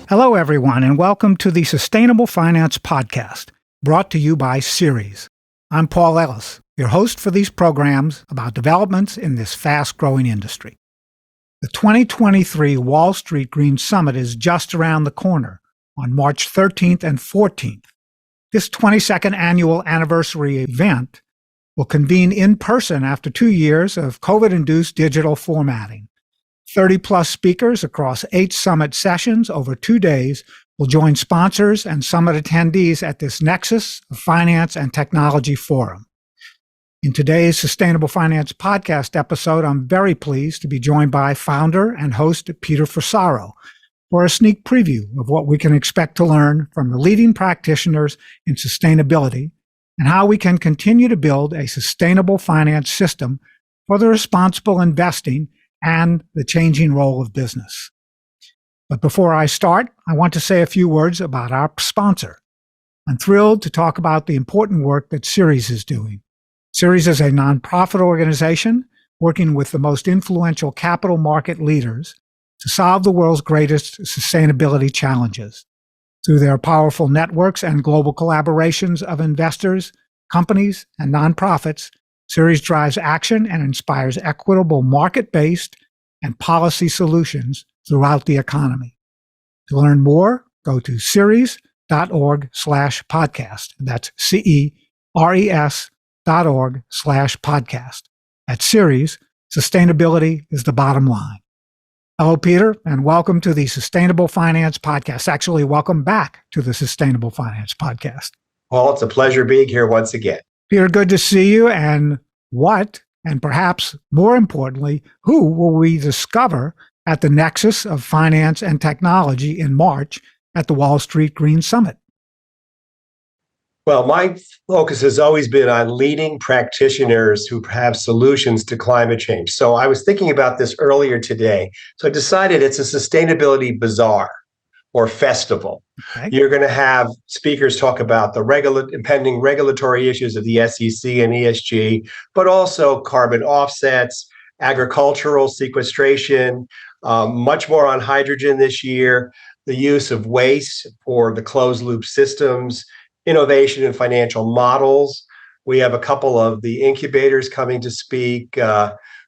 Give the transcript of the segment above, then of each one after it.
Hello, everyone, and welcome to the Sustainable Finance Podcast, brought to you by Ceres. I'm Paul Ellis, your host for these programs about developments in this fast-growing industry. The 2023 Wall Street Green Summit is just around the corner on March 13th and 14th. This 22nd annual anniversary event will convene in person after 2 years of COVID-induced digital formatting. 30-plus speakers across 8 summit sessions over 2 days will join sponsors and summit attendees at this Nexus of Finance and Technology Forum. In today's Sustainable Finance Podcast episode, I'm very pleased to be joined by founder and host Peter Fusaro for a sneak preview of what we can expect to learn from the leading practitioners in sustainability and how we can continue to build a sustainable finance system for the responsible investing and the changing role of business. But before I start, I want to say a few words about our sponsor. I'm thrilled to talk about the important work that Ceres is doing. Ceres is a nonprofit organization working with the most influential capital market leaders to solve the world's greatest sustainability challenges. Through their powerful networks and global collaborations of investors, companies, and nonprofits, Ceres drives action and inspires equitable market-based and policy solutions throughout the economy. To learn more, go to ceres.org/podcast. That's CERES.org/podcast. At Ceres, sustainability is the bottom line. Hello, Peter, and welcome to the Sustainable Finance Podcast. Actually, welcome back to the Sustainable Finance Podcast. Paul, it's a pleasure being here once again. Peter, good to see you. And what, and perhaps more importantly, who will we discover at the Nexus of Finance and Technology in March at the Wall Street Green Summit? Well, my focus has always been on leading practitioners who have solutions to climate change. So I was thinking about this earlier today. So I decided it's a sustainability bazaar or festival. Okay. You're going to have speakers talk about the impending regulatory issues of the SEC and ESG, but also carbon offsets, agricultural sequestration, much more on hydrogen this year, the use of waste for the closed loop systems, innovation in financial models. We have a couple of the incubators coming to speak,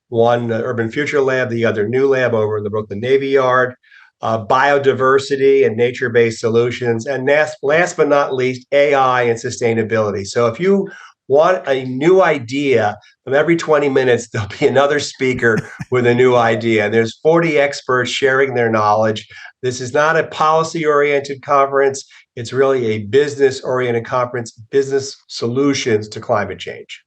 one the Urban Future Lab, the other New Lab over in the Brooklyn Navy Yard. Biodiversity and nature-based solutions, and last but not least, AI and sustainability. So if you want a new idea, from every 20 minutes, there'll be another speaker with a new idea. And there's 40 experts sharing their knowledge. This is not a policy-oriented conference. It's really a business-oriented conference, business solutions to climate change.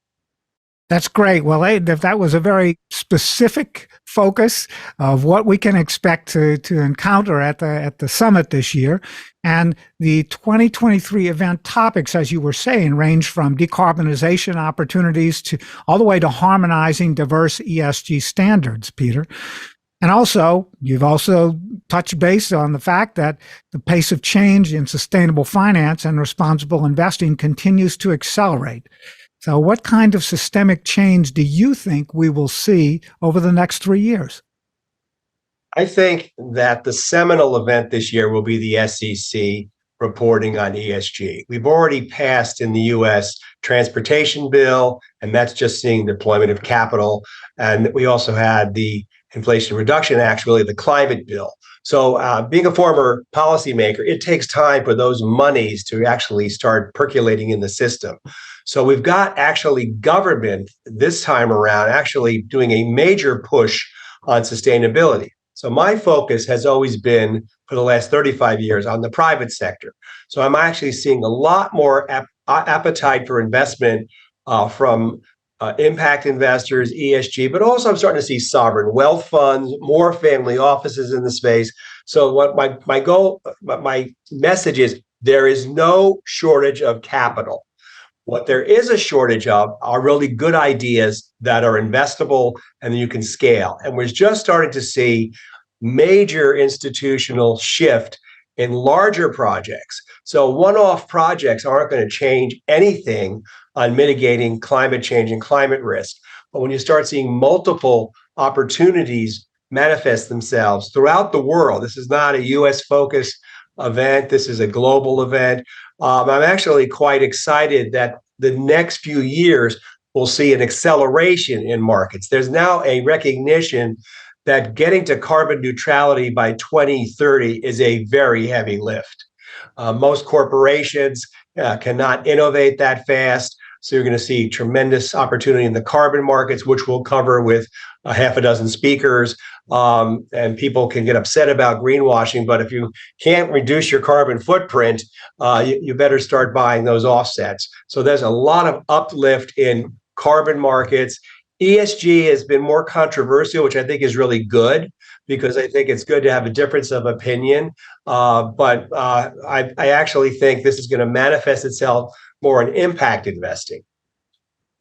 That's great. Well, that was a very specific focus of what we can expect to encounter at the summit this year. And the 2023 event topics, as you were saying, range from decarbonization opportunities to all the way to harmonizing diverse ESG standards, Peter. And also, you've also touched base on the fact that the pace of change in sustainable finance and responsible investing continues to accelerate. So what kind of systemic change do you think we will see over the next 3 years? I think that the seminal event this year will be the SEC reporting on ESG. We've already passed in the U.S. transportation bill, and that's just seeing deployment of capital. And we also had the Inflation Reduction Act, really the climate bill. So being a former policymaker, it takes time for those monies to actually start percolating in the system. So we've got actually government this time around actually doing a major push on sustainability. So my focus has always been for the last 35 years on the private sector. So I'm actually seeing a lot more appetite for investment from impact investors, ESG, but also I'm starting to see sovereign wealth funds, more family offices in the space. So what my goal, my message is, there is no shortage of capital. What there is a shortage of are really good ideas that are investable and you can scale. And we're just starting to see major institutional shift in larger projects. So one-off projects aren't going to change anything on mitigating climate change and climate risk. But when you start seeing multiple opportunities manifest themselves throughout the world, this is not a US focused event. This is a global event. I'm actually quite excited that the next few years we'll see an acceleration in markets. There's now a recognition that getting to carbon neutrality by 2030 is a very heavy lift. Most corporations cannot innovate that fast. So you're going to see tremendous opportunity in the carbon markets, which we'll cover with a half a dozen speakers. And people can get upset about greenwashing, but if you can't reduce your carbon footprint, you better start buying those offsets. So there's a lot of uplift in carbon markets. ESG has been more controversial, which I think is really good, because I think it's good to have a difference of opinion. But I actually think this is going to manifest itself more in impact investing,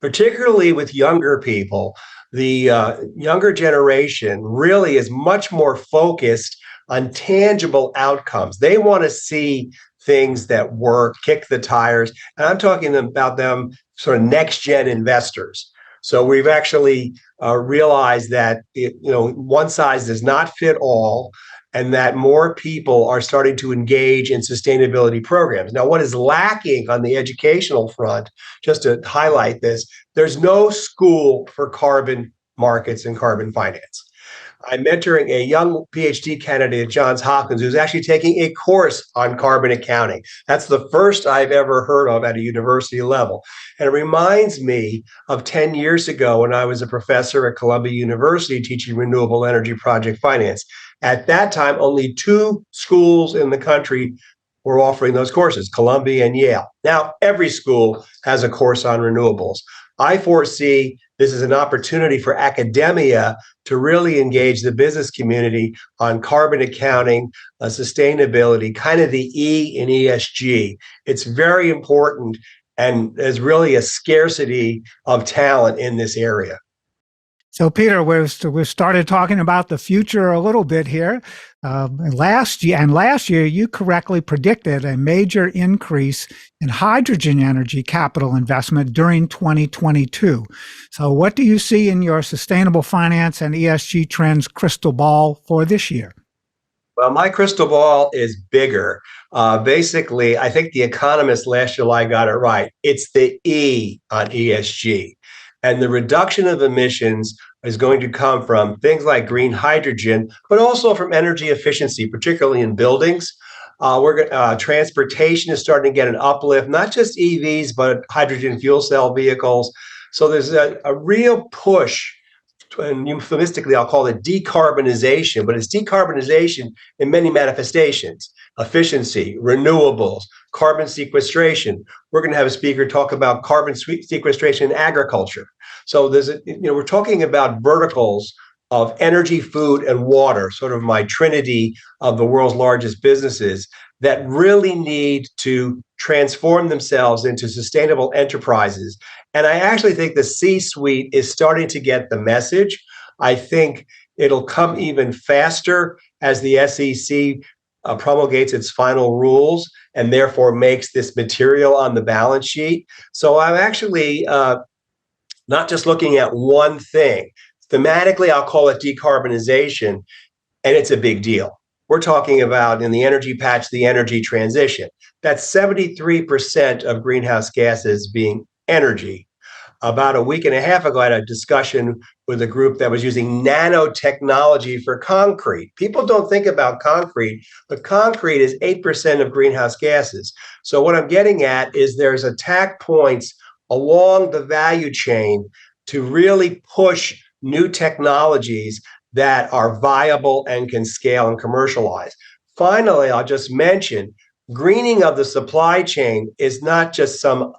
particularly with younger people. The younger generation really is much more focused on tangible outcomes. They want to see things that work, kick the tires. And I'm talking about them sort of next gen investors. So we've actually realized that one size does not fit all, and that more people are starting to engage in sustainability programs. Now, what is lacking on the educational front, just to highlight this, there's no school for carbon markets and carbon finance. I'm mentoring a young PhD candidate at Johns Hopkins who's actually taking a course on carbon accounting. That's the first I've ever heard of at a university level. And it reminds me of 10 years ago when I was a professor at Columbia University teaching renewable energy project finance. At that time, only 2 schools in the country were offering those courses, Columbia and Yale. Now, every school has a course on renewables. I foresee this is an opportunity for academia to really engage the business community on carbon accounting, sustainability, kind of the E in ESG. It's very important, and there's really a scarcity of talent in this area. So, Peter, we've started talking about the future a little bit here. Last year, you correctly predicted a major increase in hydrogen energy capital investment during 2022. So what do you see in your sustainable finance and ESG trends crystal ball for this year? Well, my crystal ball is bigger. Basically, I think The Economist last July got it right. It's the E on ESG. And the reduction of emissions is going to come from things like green hydrogen, but also from energy efficiency, particularly in buildings. Transportation is starting to get an uplift, not just EVs, but hydrogen fuel cell vehicles. So there's a real push, and euphemistically, I'll call it decarbonization, but it's decarbonization in many manifestations: efficiency, renewables, carbon sequestration. We're going to have a speaker talk about carbon sequestration in agriculture. So we're talking about verticals of energy, food, and water, sort of my trinity of the world's largest businesses, that really need to transform themselves into sustainable enterprises. And I actually think the C-suite is starting to get the message. I think it'll come even faster as the SEC promulgates its final rules and therefore makes this material on the balance sheet. So I'm actually not just looking at one thing. Thematically, I'll call it decarbonization, and it's a big deal. We're talking about, in the energy patch, the energy transition. That's 73% of greenhouse gases being energy. About a week and a half ago, I had a discussion with a group that was using nanotechnology for concrete. People don't think about concrete, but concrete is 8% of greenhouse gases. So what I'm getting at is there's attack points along the value chain to really push new technologies that are viable and can scale and commercialize. Finally, I'll just mention, greening of the supply chain is not just some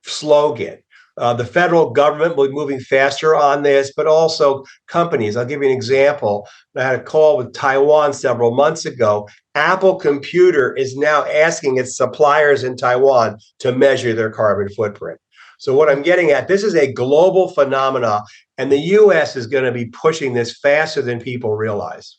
slogan. The federal government will be moving faster on this, but also companies. I'll give you an example. I had a call with Taiwan several months ago. Apple Computer is now asking its suppliers in Taiwan to measure their carbon footprint. So what I'm getting at, this is a global phenomena, and the U.S. is going to be pushing this faster than people realize.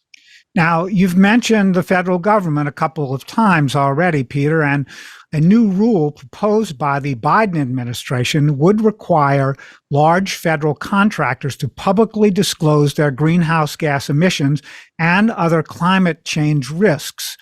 Now, you've mentioned the federal government a couple of times already, Peter, and a new rule proposed by the Biden administration would require large federal contractors to publicly disclose their greenhouse gas emissions and other climate change risks.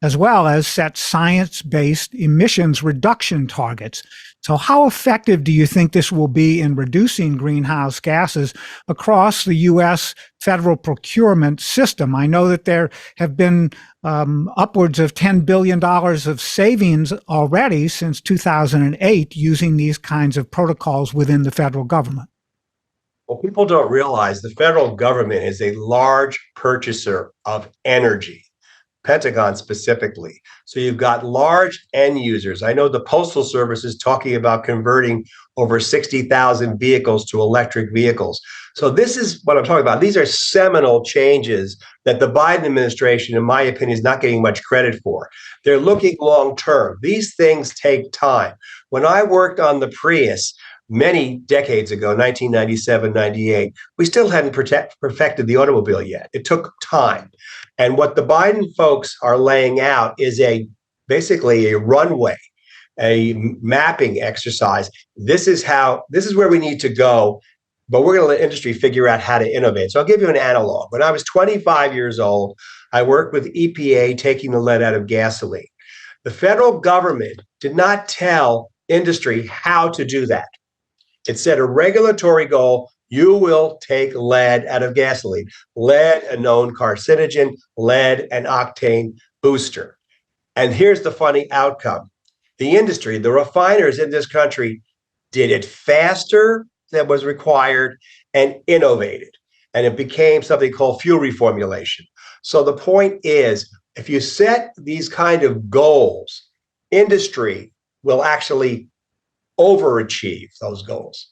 as well as set science-based emissions reduction targets. So how effective do you think this will be in reducing greenhouse gases across the U.S. federal procurement system? I know that there have been upwards of $10 billion of savings already since 2008 using these kinds of protocols within the federal government. Well, people don't realize the federal government is a large purchaser of energy. Pentagon specifically. So you've got large end users. I know the Postal Service is talking about converting over 60,000 vehicles to electric vehicles. So this is what I'm talking about. These are seminal changes that the Biden administration, in my opinion, is not getting much credit for. They're looking long term. These things take time. When I worked on the Prius many decades ago, 1997, 98, we still hadn't perfected the automobile yet. It took time. And what the Biden folks are laying out is basically a runway, a mapping exercise. This is where we need to go, but we're going to let industry figure out how to innovate. So I'll give you an analog. When I was 25 years old, I worked with EPA taking the lead out of gasoline. The federal government did not tell industry how to do that. It set a regulatory goal. You will take lead out of gasoline. Lead, a known carcinogen, lead, an octane booster. And here's the funny outcome. The industry, the refiners in this country, did it faster than was required and innovated. And it became something called fuel reformulation. So the point is, if you set these kind of goals, industry will actually overachieve those goals.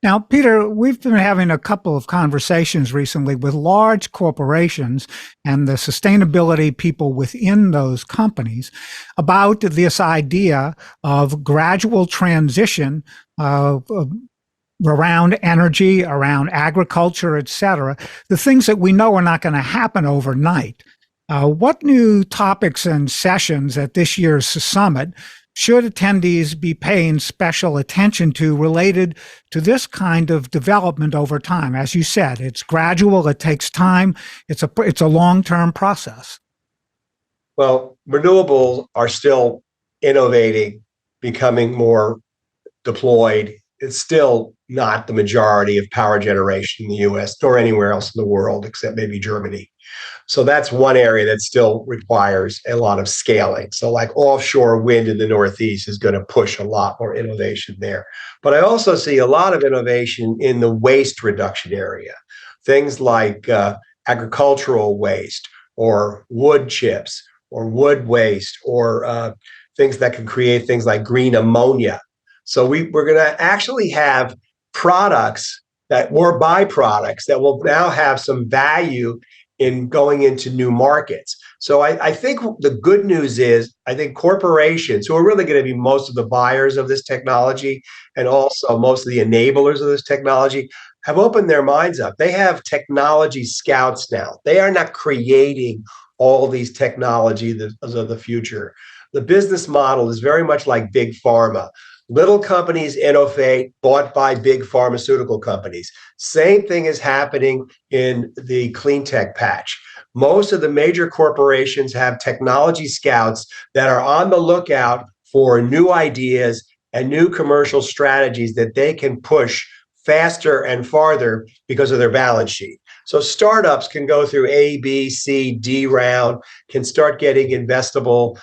Now, Peter, we've been having a couple of conversations recently with large corporations and the sustainability people within those companies about this idea of gradual transition around energy, around agriculture, et cetera, the things that we know are not going to happen overnight. What new topics and sessions at this year's summit should attendees be paying special attention to related to this kind of development over time? As you said, it's gradual, it takes time, it's a long-term process. Well, renewables are still innovating, becoming more deployed. It's still not the majority of power generation in the US nor anywhere else in the world, except maybe Germany. So that's one area that still requires a lot of scaling. So like offshore wind in the Northeast is going to push a lot more innovation there. But I also see a lot of innovation in the waste reduction area. Things like agricultural waste or wood chips or wood waste or things that can create things like green ammonia. So we're going to actually have products or byproducts that will now have some value in going into new markets. So I think the good news is, I think corporations, who are really going to be most of the buyers of this technology and also most of the enablers of this technology, have opened their minds up. They have technology scouts now. They are not creating all these technologies of the future. The business model is very much like big pharma. Little companies innovate, bought by big pharmaceutical companies. Same thing is happening in the clean tech patch. Most of the major corporations have technology scouts that are on the lookout for new ideas and new commercial strategies that they can push faster and farther because of their balance sheet. So startups can go through A, B, C, D round, can start getting investable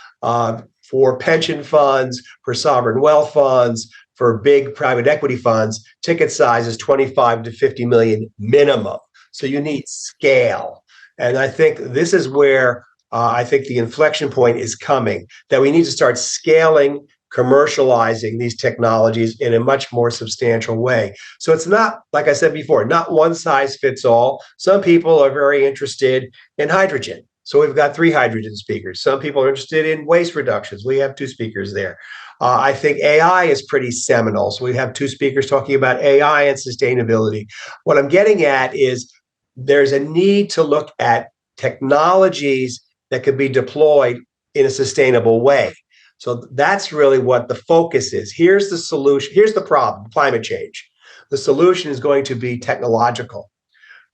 for pension funds, for sovereign wealth funds, for big private equity funds. Ticket size is 25 to 50 million minimum. So you need scale. And I think this is where I think the inflection point is coming, that we need to start scaling, commercializing these technologies in a much more substantial way. So it's not, like I said before, not one size fits all. Some people are very interested in hydrogen. So we've got 3 hydrogen speakers. Some people are interested in waste reductions. We have 2 speakers there. I think AI is pretty seminal. So we have 2 speakers talking about AI and sustainability. What I'm getting at is there's a need to look at technologies that can be deployed in a sustainable way. So that's really what the focus is. Here's the solution. Here's the problem: climate change. The solution is going to be technological.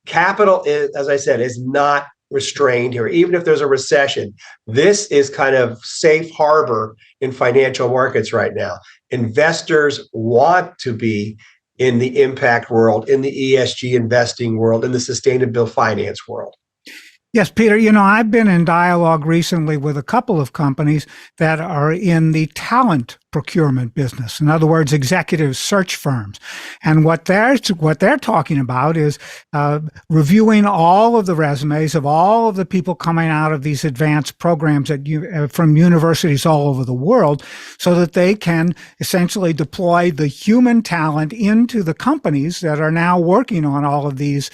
Capital is, as I said, is not restrained here, even if there's a recession, this is kind of safe harbor in financial markets right now. Investors want to be in the impact world, in the ESG investing world, in the sustainable finance world. Yes, Peter, I've been in dialogue recently with a couple of companies that are in the talent procurement business. In other words, executive search firms. And what they're talking about is reviewing all of the resumes of all of the people coming out of these advanced programs from universities all over the world, so that they can essentially deploy the human talent into the companies that are now working on all of these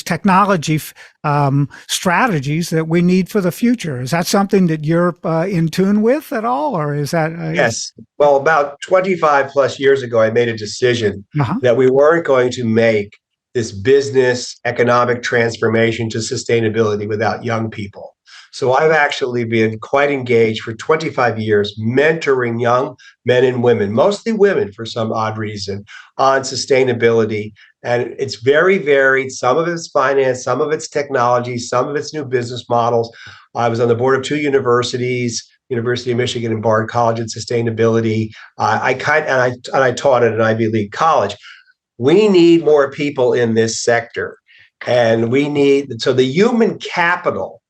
technology strategies that we need for the future. Is that something that you're in tune with at all, or is that? Yes. Well, about 25 plus years ago, I made a decision that we weren't going to make this business economic transformation to sustainability without young people. So I've actually been quite engaged for 25 years, mentoring young men and women, mostly women for some odd reason, on sustainability. And it's very varied. Some of it's finance, some of it's technology, some of it's new business models. I was on the board of two universities, University of Michigan and Bard College in sustainability. I taught at an Ivy League college. We need more people in this sector, and so the human capital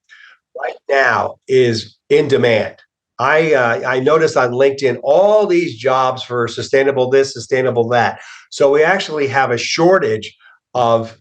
right now is in demand. I noticed on LinkedIn all these jobs for sustainable this, sustainable that. So we actually have a shortage of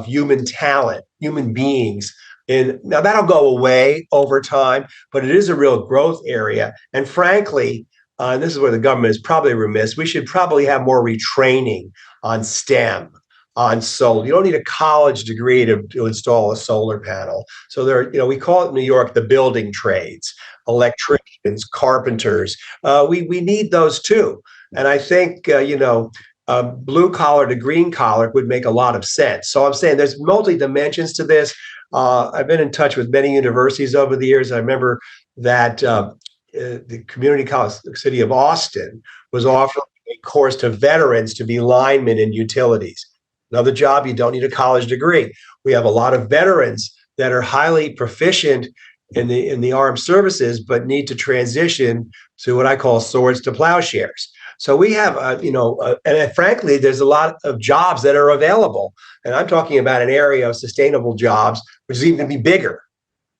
human talent, human beings. Now that'll go away over time, but it is a real growth area. And frankly, and this is where the government is probably remiss, we should probably have more retraining on STEM, on solar. You don't need a college degree to install a solar panel. So we call it in New York the building trades, electricians, carpenters. We need those too. And I think blue collar to green collar would make a lot of sense. So I'm saying there's multi dimensions to this. I've been in touch with many universities over the years. I remember that the community college, the city of Austin, was offering a course to veterans to be linemen in utilities. Another job, you don't need a college degree. We have a lot of veterans that are highly proficient in the armed services, but need to transition to what I call swords to plowshares. So we have, and frankly, there's a lot of jobs that are available. And I'm talking about an area of sustainable jobs, which is even going to be bigger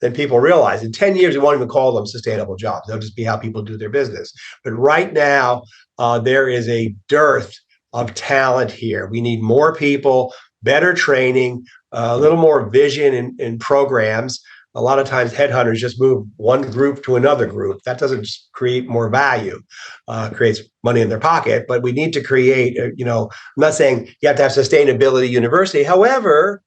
than people realize. In 10 years, we won't even call them sustainable jobs. They'll just be how people do their business. But right now, there is a dearth of talent here. We need more people, better training, a little more vision in programs. A lot of times headhunters just move one group to another group. That doesn't create more value, creates money in their pocket, but we need to create, I'm not saying you have to have sustainability university. However,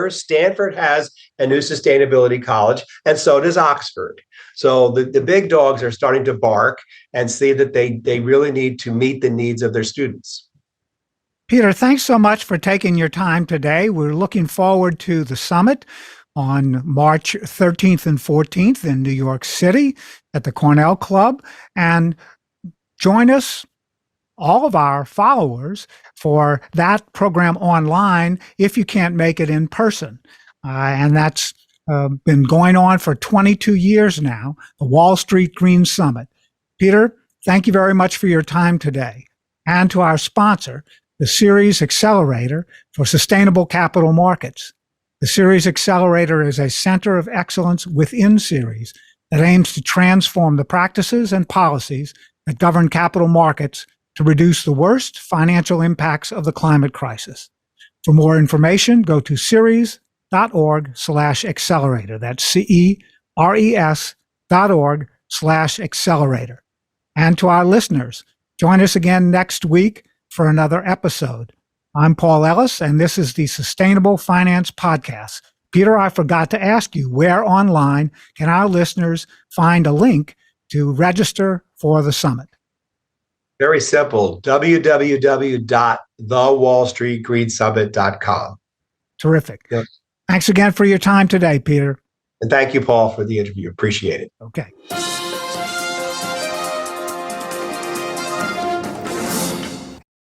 Stanford has a new sustainability college, and so does Oxford. So the big dogs are starting to bark and see that they really need to meet the needs of their students. Peter, thanks so much for taking your time today. We're looking forward to the summit on March 13th and 14th in New York City at the Cornell Club. And join us, all of our followers, for that program online if you can't make it in person. And that's been going on for 22 years now, the Wall Street Green Summit. Peter, thank you very much for your time today. And to our sponsor, the Ceres Accelerator for Sustainable Capital Markets. The Ceres Accelerator is a center of excellence within Ceres that aims to transform the practices and policies that govern capital markets to reduce the worst financial impacts of the climate crisis. For more information, go to ceres.org/accelerator. That's CERES.org/accelerator. And to our listeners, join us again next week for another episode. I'm Paul Ellis, and this is the Sustainable Finance Podcast. Peter, I forgot to ask you, where online can our listeners find a link to register for the summit? Very simple, www.thewallstreetgreensummit.com. Terrific. Yep. Thanks again for your time today, Peter. And thank you, Paul, for the interview. Appreciate it. Okay.